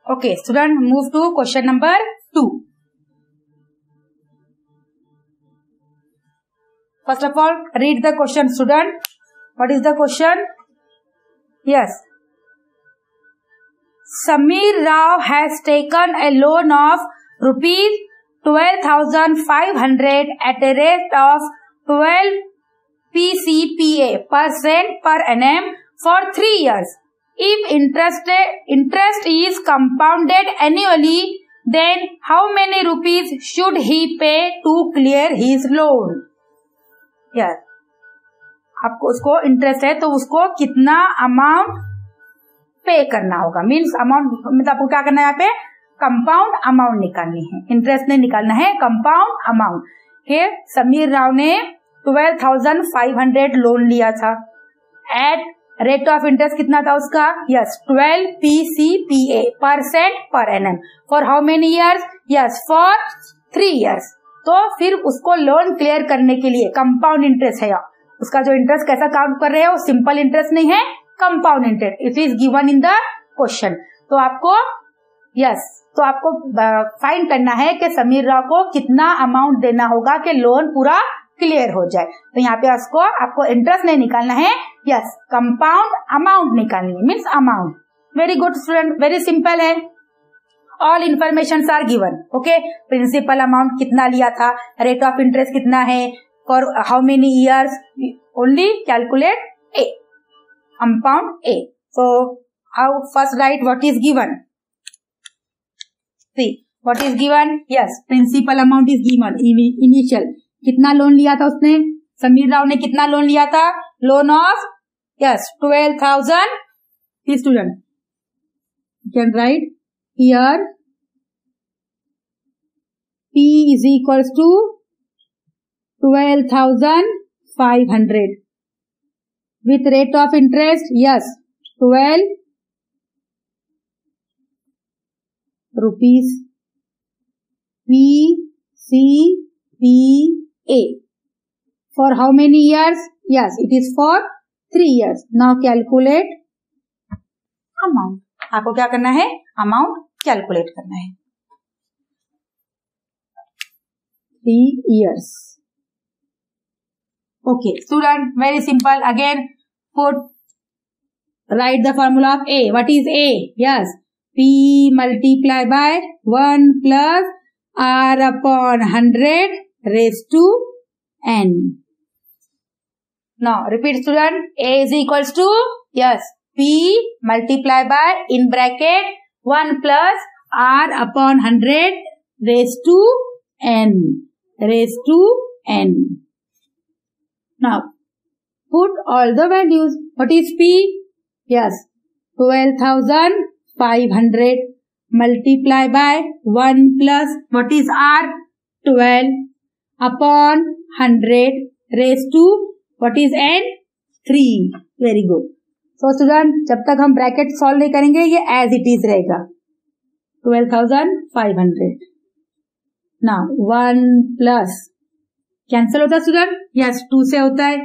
Okay, student, move to question number 2. First of all, read the question, student. What is the question? Yes. Sameer Rao has taken a loan of rupees 12,500 at a rate of 12 PCPA % per annum for 3 years. If interest is compounded annually, then how many rupees should he pay to clear his loan? Yes. आपको उसको interest है तो उसको कितना amount पे करना होगा, means amount मतलब आपको क्या करना है, यहाँ पे कंपाउंड अमाउंट निकालनी है, इंटरेस्ट नहीं निकालना है, कंपाउंड अमाउंट के। समीर राव ने 12,500 लोन लिया था, एट रेट ऑफ इंटरेस्ट कितना था उसका, yes 12 PCPA % per annum for how many years, yes for 3 years. तो फिर उसको लोन क्लियर करने के लिए कंपाउंड इंटरेस्ट है, उसका जो इंटरेस्ट कैसा काउंट कर रहे हैं वो सिंपल इंटरेस्ट नहीं है, compound interest. It is given in the question. तो आपको तो आपको फाइंड करना है कि समीर राव को कितना अमाउंट देना होगा कि लोन पूरा क्लियर हो जाए। तो यहाँ पे आपको इंटरेस्ट नहीं निकालना है, यस कंपाउंड अमाउंट निकालनी है, means amount. Very good student, very simple है। All information are given. Okay, principal amount कितना लिया था, रेट ऑफ इंटरेस्ट कितना है, for how many years, only calculate A, compound A. So how first write what is given, see what is given, yes principal amount is given, initial कितना loan लिया था उसने, समीर राव ने कितना लोन लिया था, loan of yes 12,000। Student can write here P is equals to 12,500 with rate of interest, yes 12 rupees PCPA for how many years, yes it is for 3 years. Now calculate amount. आपको क्या करना है, amount calculate करना है। 3 years. Okay, student, very simple. Again, write the formula of A. What is A? Yes, P multiply by 1 plus R upon 100 raised to N. Now, repeat student. A is equals to, yes, P multiply by, in bracket, 1 plus R upon 100 raised to N. Raised to N. Now, put all the values. What is P? Yes, 12,500 multiply by 1 plus, what is R? 12 upon 100 raised to, what is N? 3. Very good. So student, जब तक हम bracket solve नहीं करेंगे ये as it is रहेगा 12,500। Now 1 plus cancel होता है student, yes 2 से होता है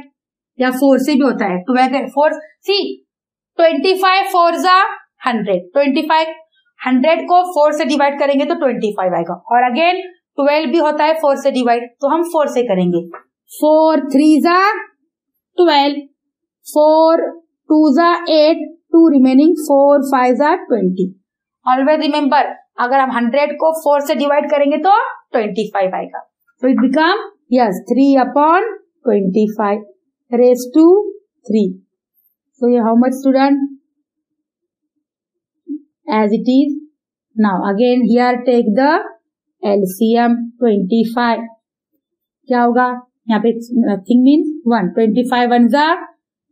या 4 से भी होता है। 12 4 सी 25 4 जा 100, 25 100 को 4 से डिवाइड करेंगे तो 25 आएगा। और अगेन 12 भी होता है 4 से डिवाइड, तो हम 4 से करेंगे। 4 3 जा 12, 4 2 जा 8, 2 रिमेनिंग, 4 5 जा 20। ऑलवेज रिमेम्बर, अगर हम 100 को 4 से डिवाइड करेंगे तो 25 आएगा। तो it become yes 3 upon 25 raised to 3. So how much student? As it is. Now again here take the LCM 25. क्या होगा यहाँ पे, nothing means 1, 25 1 जा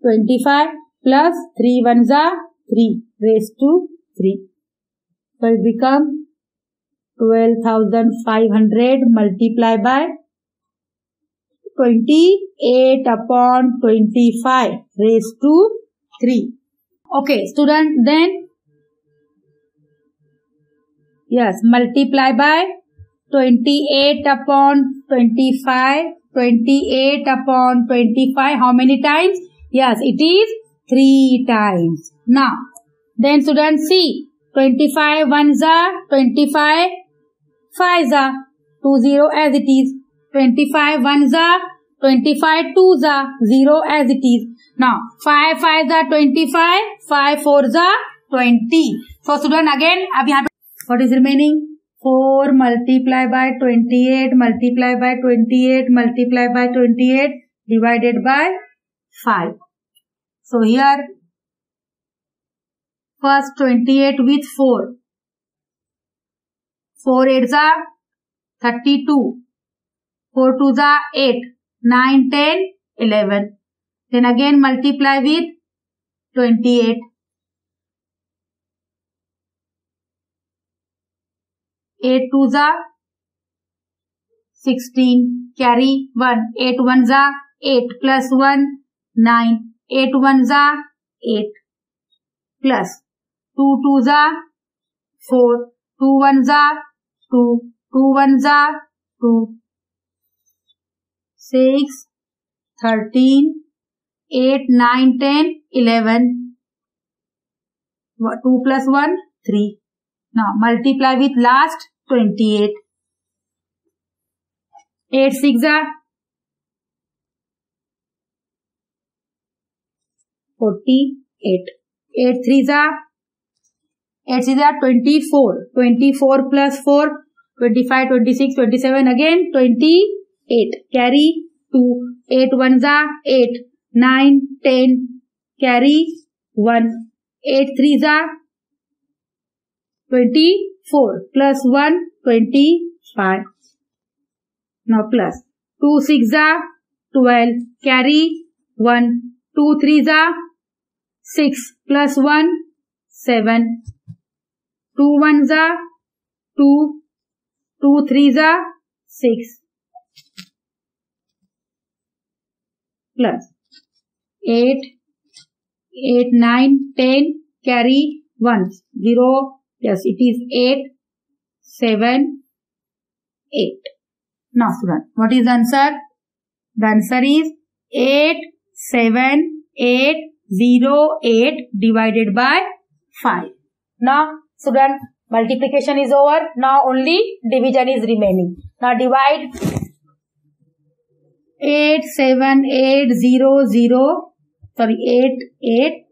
25 plus 3 1 जा 3 raised to 3. So it become 12,500 multiplied by 28 upon 25 raised to 3. Okay, student, then yes, multiply by 28 upon 25, 28 upon 25, how many times? Yes, it is 3 times. Now, then student see, 25 1s are 25 5s are 20 as it is. 25 1s are 25 2s are 0 as it is. Now 5 5s are 25, 5 4s are 20. So student again अब यहाँ पे what is remaining? 4 multiplied by 28 multiplied by 28 multiplied by 28 divided by 5. So here first 28 with 4. 4 8s are 32. 4 2s are 8. 9 10 11. Then again multiply with 28. 8 2s are 16. Carry 1. 8 1s are 8 plus 1 9. 8 1s are 8 plus 2 2s are 4. 2 1s are 2. 2 1s are 2. 6 13 8 9 10 11. 2 plus 1 3. Now multiply with last 28. 8 6 are 48. 8 3s are 24. 24 plus 4 25 26 27 again 28. Carry 2. 8 1s are 8. 9 10. Carry 1. 8 3s are 24 plus 1 25. Now plus 2 6 are 12. Carry 1. 2 3s are 6 plus 1 7. 2 1s are 2. 2 3s are 6. Plus 8 8 9 10. Carry 1. 0. Yes, it is 8 7 8. Now student, what is the answer? The answer is 8 7 8 0 8 divided by 5. Now student, multiplication is over. Now only division is remaining. Now divide 8 7 8 0 0 sorry 8 8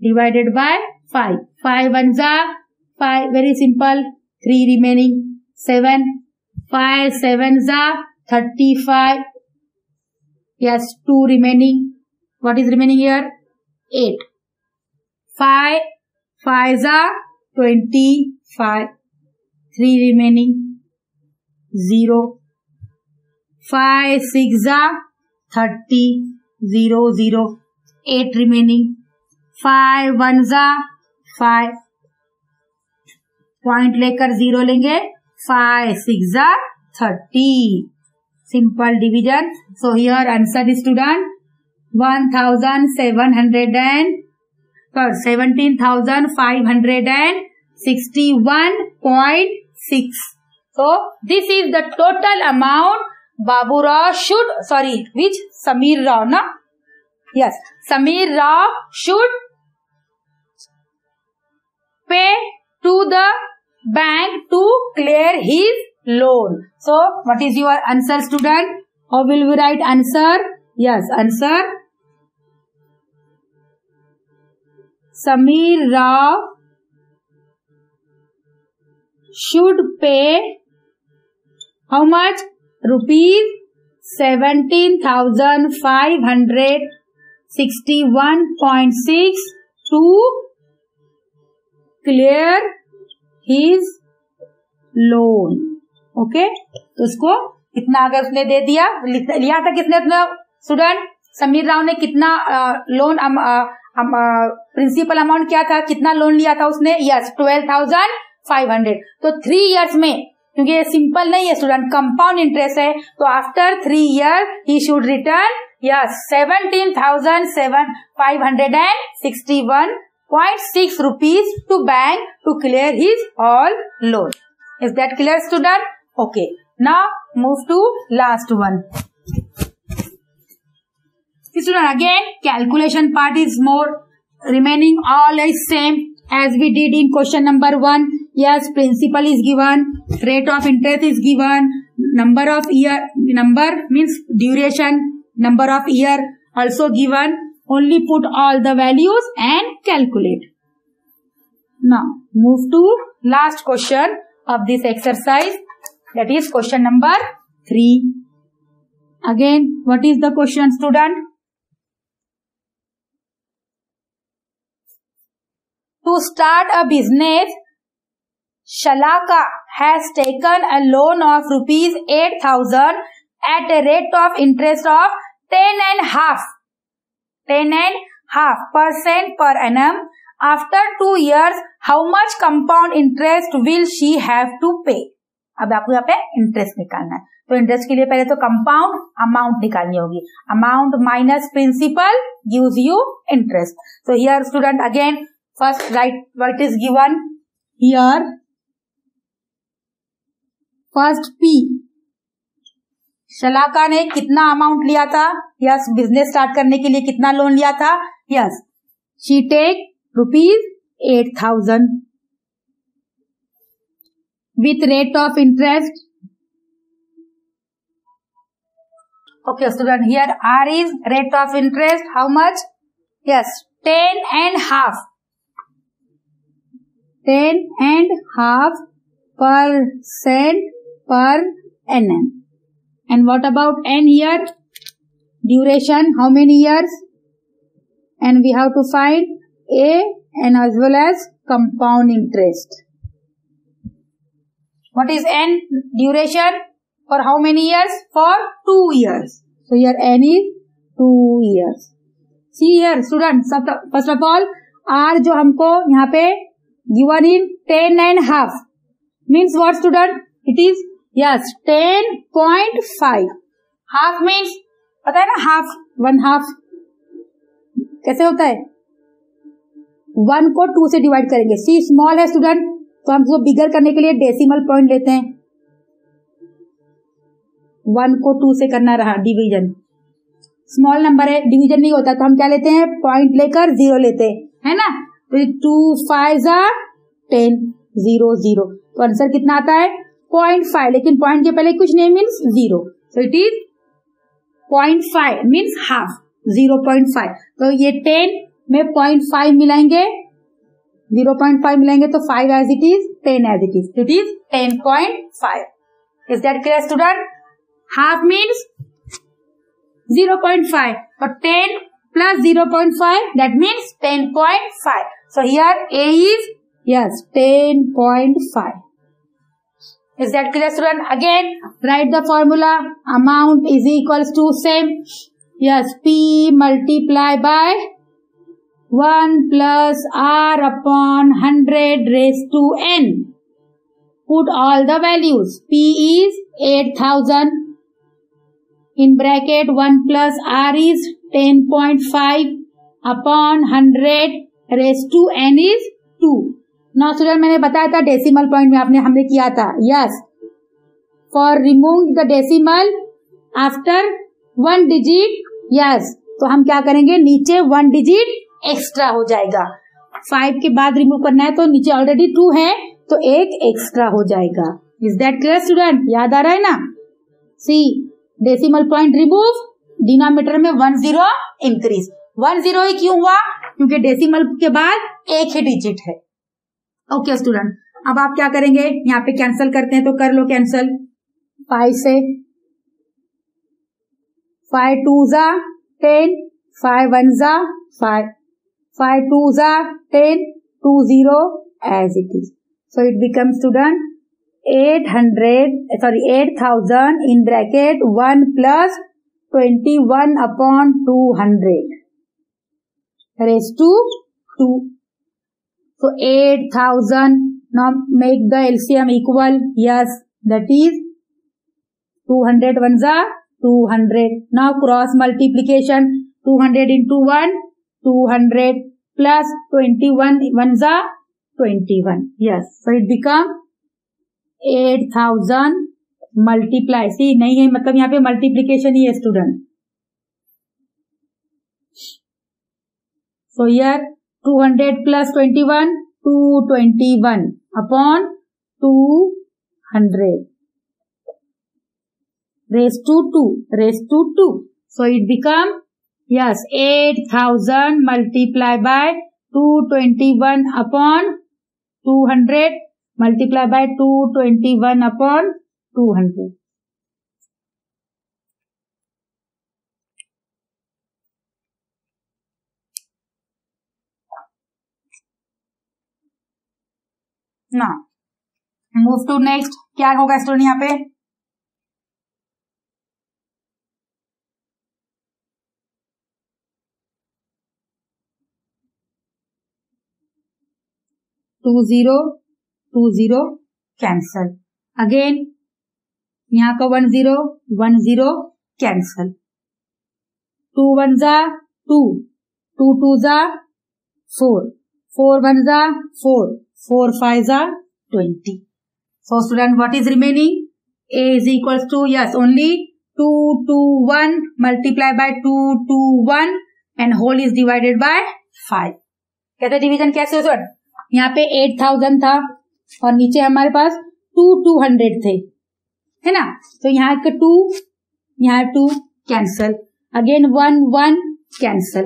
divided by 5. 5 1s are 5. Very simple. 3 remaining. 7. 5 7s are 35. Yes, 2 remaining. What is remaining here? 8. 5 5s are 25. 3 remaining. 0. 5 6 are 30. 0 0. 8 remaining. 5 1s are 5. Point लेकर 0 लेंगे. 5 6 are 30. Simple division. So here answer is student 17,561.6. So this is the total amount Babu Rao should, which Samir Rao, na? Yes, Samir Rao should pay to the bank to clear his loan. So what is your answer student? How will we write answer? Yes, answer Samir Rao should pay how much? Rupees 17,561.6 to clear his loan. Okay, तो उसको कितना अगर उसने दे दिया, लिया था किसने student? Sameer Rao ने कितना लोन प्रिंसिपल अमाउंट क्या था, कितना लोन लिया था उसने? यस 12,500. तो 3 इयर्स में, क्योंकि ये सिंपल नहीं है स्टूडेंट, कंपाउंड इंटरेस्ट है, तो after 3 year he should return yes 17,561.6 rupees to bank to clear his all loan. Is that clear student? Okay. Now move to last one. Student again calculation part is more, remaining all is same as we did in question number 1. Yes, principal is given, rate of interest is given, number of year, number means duration, number of year also given. Only put all the values and calculate. Now move to last question of this exercise, that is question number 3. Again, what is the question, student? To start a business, Shalaka has taken a loan of rupees 8,000 at a rate of interest of 10.5% per annum. After 2 years, how much compound interest will she have to pay? अब आपको यहाँ पे interest निकालना है, तो interest के लिए पहले तो कंपाउंड अमाउंट निकालनी होगी. Amount minus principal gives you interest. So here student again first write what is given here. First P, Shalaka ने कितना अमाउंट लिया था? यस, बिजनेस स्टार्ट करने के लिए कितना लोन लिया था? Yes, she take rupees 8,000 with rate of interest. Okay student, here R is rate of interest. How much? Yes, 10.5%. 10.5% per annum. And what about N here? Duration, how many years? And we have to find A and as well as compound interest. What is N? Duration for how many years? For 2 years. So here N is 2 years. See here students, first of all R जो हमको यहाँ पे given in 10.5 means what student? It is yes 10.5. Half means पता है ना, half, 1/2 कैसे होता है? 1 को 2 से डिवाइड करेंगे. सी स्मॉल है स्टूडेंट, तो हम इसको बिगर करने के लिए डेसिमल पॉइंट लेते हैं. 1 को 2 से करना रहा डिवीजन. स्मॉल नंबर है, डिवीजन नहीं होता, तो हम क्या लेते हैं? पॉइंट लेकर 0 लेते हैं, है ना. तो 2 5 10, 0 0. तो आंसर कितना आता है? 0.5. लेकिन पॉइंट के पहले कुछ नहीं means 0. So it is 0.5 means half, 0.5. तो ये 10 में 0.5 मिलाएंगे, 0.5 मिलाएंगे तो 5 as it is, 10 as it is. It is 10.5. Is that clear student? Half means 0.5. So 10 plus 0.5 that means 10.5. So here A is yes 10.5. Is that clear student? Again write the formula. Amount is equals to same. Yes, P multiply by 1 plus R upon 100 raised to N. Put all the values. P is 8,000. In bracket 1 plus R is 10.5 upon 100 raised to N is 2. Now student मैंने बताया था decimal point में आपने हमने किया था. Yes. For remove the decimal after 1 digit. Yes. तो हम क्या करेंगे? नीचे 1 digit एक्स्ट्रा हो जाएगा. 5 के बाद रिमूव करना है तो नीचे ऑलरेडी 2 है तो 1 एक्स्ट्रा हो जाएगा. Is that clear student? याद आ रहा है ना? सी डेसिमल पॉइंट रिमूव, डिनोमिनेटर में 1 0 इंक्रीज. 1 0 ही क्यों हुआ? क्योंकि डेसिमल के बाद एक ही डिजिट है. ओके स्टूडेंट, अब आप क्या करेंगे? यहाँ पे कैंसिल करते हैं तो कर लो कैंसिल. 5 से 5 2 10, 5 1 5, 5 2 10, 2 0 as it is. So it becomes student 8,000 in bracket 1 plus 21 upon 200 raised to 2. So 8,000. Now make the LCM equal. Yes, that is 200 1 200. Now cross multiplication. 200 into 1, 200 plus 21 1 21. Yes, so it become 8,000 multiply. See नहीं है मतलब यहाँ पे multiplication ही है student. So here 200 plus 21, 221 upon 200 raised to 2. So it become, yes, 8,000 multiplied by 221 upon 200 multiplied by 221 upon 200. Now, move to next. क्या होगा student यहाँ पे? To zero cancel. अगेन यहाँ का 10 कैंसल. 2 1 जा 2, 2 2 जा 4, 4 1 जा 4, 4 5 जा 20. So student, what is remaining? A is equals to, yes, only 221 multiplied by 221 and whole is divided by 5. कहते डिवीजन कैसे हो सर? यहाँ पे 8,000 था और नीचे हमारे पास 200 थे, है ना? तो यहाँ का 2, यहाँ 2 कैंसल. Again 1 1 cancel.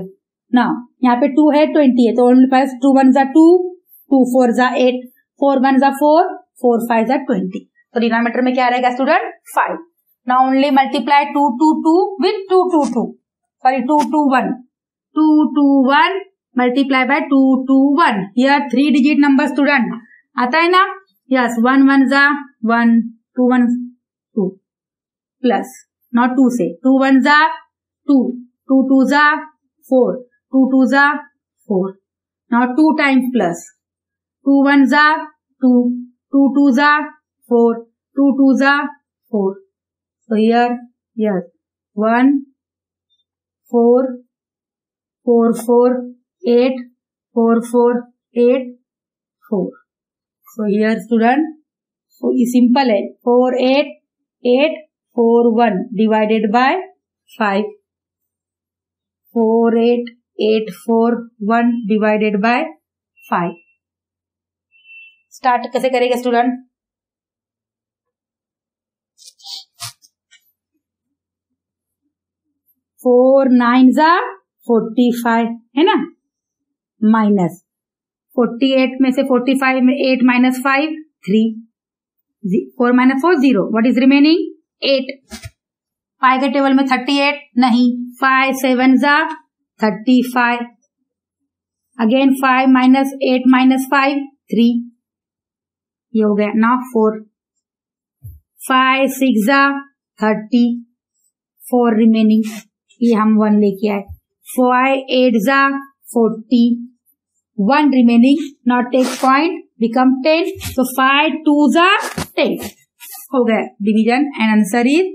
ना यहाँ पे 2 है 20 है तो ओनली पास 2 1 जा 2, 2 4 जा 8, 4 1 जा 4, 4 5 जा 20. तो डिनोमिनेटर में क्या रहेगा student? 5. Now only multiply 2 2 2 with 2 2 2, sorry 2 2 1, 2 2 1 multiply by 2 2 1. Here 3 digit number student आता है ना? यस. 1 1 जा 1, 2 1 2 प्लस, नॉट 2 से 2 1 जा 2, 2 2 जा 4, 2 2 जा 4. नाउ 2 टाइम्स प्लस, 2 1 जा 2, 2 2 जा 4, 2 2 जा 4. So here, yes, 1 4 4 4 8 4 4 8 4. So here student, so ये simple है. 4 8 8 4 1 divided by 5. 4 8 8 4 1 divided by 5. Start कैसे करेगा स्टूडेंट? फोर 9 जा 45 है ना? माइनस 48 में से 45 में 8 minus 5 3, 4 minus 4 0. What is remaining? 8. 5 के टेबल में 38 नहीं. 5 7 जा 35. Again 5 minus 8 minus 5 3. ये हो गया. नाउ 4. 5 6 जा 30. 4 रिमेनिंग. ये हम 1 लेके आए. 5 8 जा 40. 1 remaining. Now take point, become 10. So 5 2s are 10. हो गया division and answer is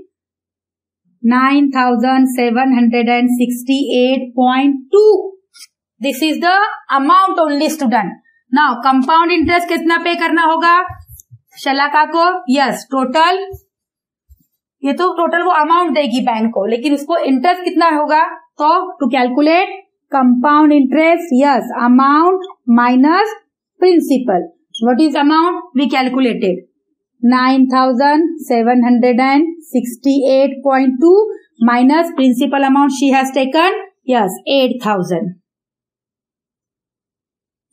9768.2. This is the amount only student. Now compound interest कितना पे करना होगा शलाका को? Yes, total. ये तो टोटल वो अमाउंट देगी बैंक को, लेकिन उसको इंटरेस्ट कितना होगा? तो to calculate compound interest, yes, amount minus principal. What is amount? We calculated 9768.2 minus principal amount she has taken, yes, 8,000.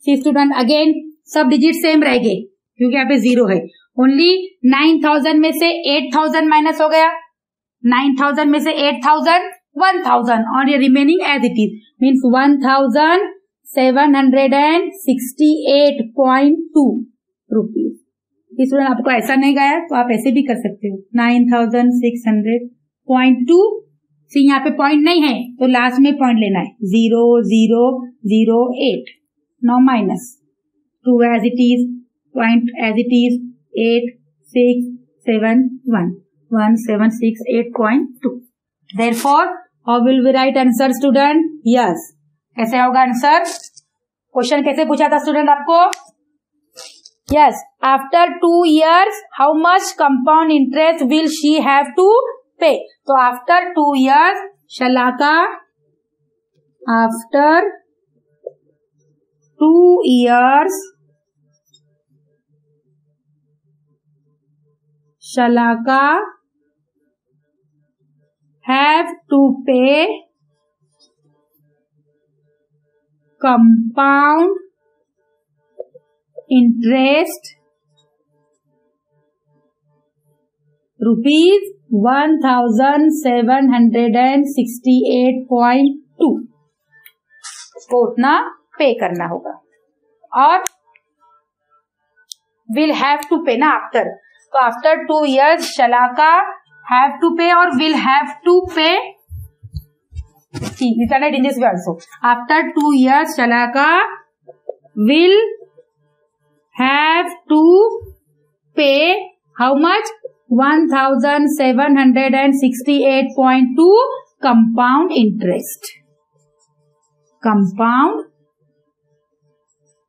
See student, again सब डिजिट सेम रहेंगे क्योंकि यहाँ पे 0 है. ओनली 9,000 में से 8,000 माइनस हो गया. 9,000 में से 8,000 1,000 और ये remaining as it is means 1,768.2 rupees. Student आपको ऐसा नहीं गया तो आप ऐसे भी कर सकते हो. 9,600.2. सी यहाँ पे पॉइंट नहीं है तो लास्ट में पॉइंट लेना है. 0,008. Now minus 2 as it is, point as it is 8,671 1,768.2. Therefore, how will we write answer student? Yes, कैसे होगा आंसर? क्वेश्चन कैसे पूछा था स्टूडेंट आपको? Yes, after 2 years, how much compound interest will she have to pay? तो after 2 years, Shalaka after 2 years Shalaka have to pay compound interest rupees 1768.2 को उतना पे करना होगा. और will have to pay ना आफ्टर, तो after 2 years Shalaka have to pay और will have to pay. written it in this way also. After 2 years Shalaka will have to pay how much? 1768.2 compound interest. Compound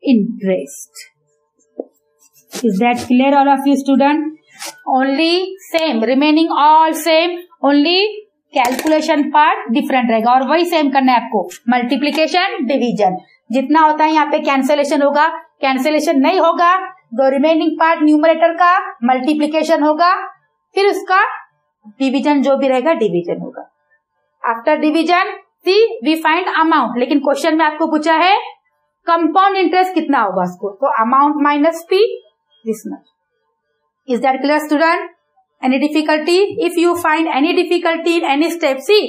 interest. Is that clear all of you student? Only same, remaining all same, only calculation part different रहेगा और वही same करना है आपको. Multiplication, division जितना होता है यहाँ पे कैंसिलेशन होगा. कैंसिलेशन नहीं होगा तो रिमेनिंग पार्ट न्यूमरेटर का मल्टीप्लीकेशन होगा, फिर उसका डिवीजन जो भी रहेगा डिवीजन होगा. After division see we find amount. लेकिन क्वेश्चन में आपको पूछा है कंपाउंड इंटरेस्ट कितना होगा उसको, तो amount minus P this much. Is that clear student? Any difficulty? If you find any difficulty in any step, see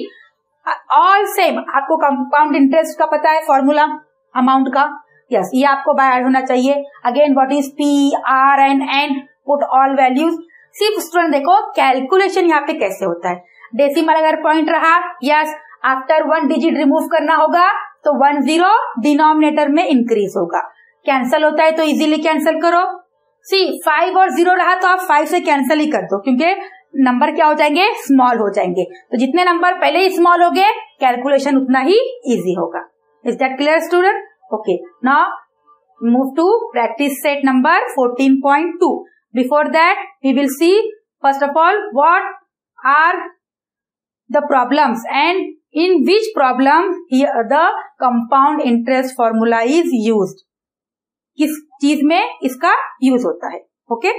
all same. आपको compound interest का पता है फॉर्मूला अमाउंट का. yes, ये आपको बाय होना चाहिए. Again, what is P, R and N? Put all values. सिर्फ स्टूडेंट देखो कैलकुलेशन यहाँ पे कैसे होता है. डेसिमल अगर पॉइंट रहा, यस, आफ्टर 1 डिजिट रिमूव करना होगा तो 1 0 डिनोमिनेटर में इंक्रीज होगा. कैंसल होता है तो इजीली कैंसल करो. सी 5 और 0 रहा तो आप 5 से कैंसिल ही कर दो क्योंकि नंबर क्या हो जाएंगे? स्मॉल हो जाएंगे. तो जितने नंबर पहले ही स्मॉल हो गए कैलकुलेशन उतना ही इजी होगा. Is that clear student? Okay, now move to practice set number 14.2. Before that we will see first of all what are the problems and in which problem the compound interest formula is used. किस चीज में इसका use होता है. Okay